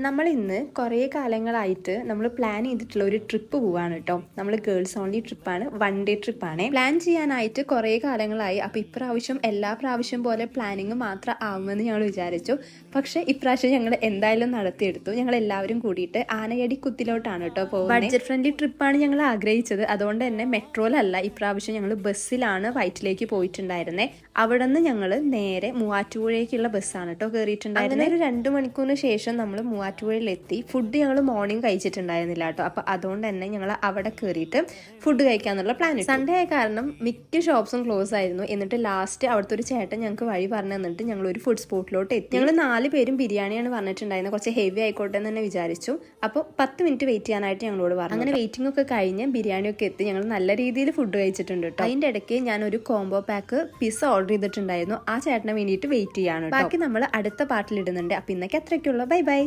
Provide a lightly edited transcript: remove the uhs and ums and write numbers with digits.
നമ്മൾ ഇന്ന് കുറേ കാലങ്ങളായിട്ട് നമ്മൾ പ്ലാൻ ചെയ്തിട്ടുള്ള ഒരു ട്രിപ്പ് പോവാണ് കേട്ടോ. നമ്മൾ ഗേൾസ് ഓൺലി ട്രിപ്പാണ്, 1 ഡേ ട്രിപ്പാണ് പ്ലാൻ ചെയ്യാനായിട്ട് കുറേ കാലങ്ങളായി. അപ്പോൾ ഇപ്രാവശ്യം എല്ലാ പ്രാവശ്യം പോലെ പ്ലാനിങ് മാത്രം ആവുമെന്ന് ഞങ്ങൾ വിചാരിച്ചു. പക്ഷെ ഇപ്രാവശ്യം ഞങ്ങൾ എന്തായാലും നടത്തിയെടുത്തു. ഞങ്ങൾ എല്ലാവരും കൂടിയിട്ട് ആനയടി കുത്തിലോട്ടാണ് കേട്ടോ പോകുന്നത്. ബഡ്ജറ്റ് ഫ്രണ്ട്ലി ട്രിപ്പാണ് ഞങ്ങൾ ആഗ്രഹിച്ചത്. അതുകൊണ്ട് തന്നെ മെട്രോയിലല്ല, ഇപ്രാവശ്യം ഞങ്ങൾ ബസ്സിലാണ് വൈറ്റിലേക്ക് പോയിട്ടുണ്ടായിരുന്നത്. അവിടെ നിന്ന് ഞങ്ങൾ നേരെ മൂവാറ്റുപുഴയ്ക്കുള്ള ബസ്സാണ് കേട്ടോ കയറിയിട്ടുണ്ടായിരുന്നത്. ഒരു 2 മണിക്കൂറിന് ശേഷം നമ്മൾ മൂവാറ്റുപുഴയിലെത്തി. ഫുഡ് ഞങ്ങൾ മോർണിംഗ് കഴിച്ചിട്ടുണ്ടായിരുന്നില്ല കേട്ടോ. അപ്പോൾ അതുകൊണ്ട് തന്നെ ഞങ്ങൾ അവിടെ കയറിയിട്ട് ഫുഡ് കഴിക്കാന്നുള്ള പ്ലാൻ. സൺഡേ ആയ കാരണം മിക്ക ഷോപ്സും ക്ലോസ് ആയിരുന്നു. എന്നിട്ട് ലാസ്റ്റ് അവിടുത്തെ ഒരു ചേട്ടൻ ഞങ്ങൾക്ക് വഴി പറഞ്ഞു തന്നിട്ട് ഞങ്ങൾ ഒരു ഫുഡ് സ്പോട്ടിലോട്ട് എത്തി. ഞങ്ങൾ 4 പേരും ബിരിയാണിയാണ് പറഞ്ഞിട്ടുണ്ടായിരുന്നത്. കുറച്ച് ഹെവി ആയിക്കോട്ടെ എന്ന് തന്നെ വിചാരിച്ചു. അപ്പോൾ 10 മിനിറ്റ് വെയിറ്റ് ചെയ്യാനായിട്ട് ഞങ്ങളോട് പറഞ്ഞു. അങ്ങനെ വെയിറ്റിംഗ് ഒക്കെ കഴിഞ്ഞ് ബിരിയാണിയൊക്കെ എത്തി. ഞങ്ങൾ നല്ല രീതിയിൽ ഫുഡ് കഴിച്ചിട്ടുണ്ട് കേട്ടോ. അതിൻ്റെ ഇടയ്ക്ക് ഞാൻ ഒരു കോംബോ പാക്ക് പിസ്സ ഓർഡർ ചെയ്തിട്ടുണ്ടായിരുന്നു. ആ ചേട്ടനെ വേണ്ടിയിട്ട് വെയിറ്റ് ചെയ്യാണ്. ബാക്കി നമ്മൾ അടുത്ത പാർട്ടിൽ ഇടുന്നുണ്ട്. അപ്പോൾ ഇന്നൊക്കെ അത്രയ്ക്കുള്ള ബൈ ബൈ.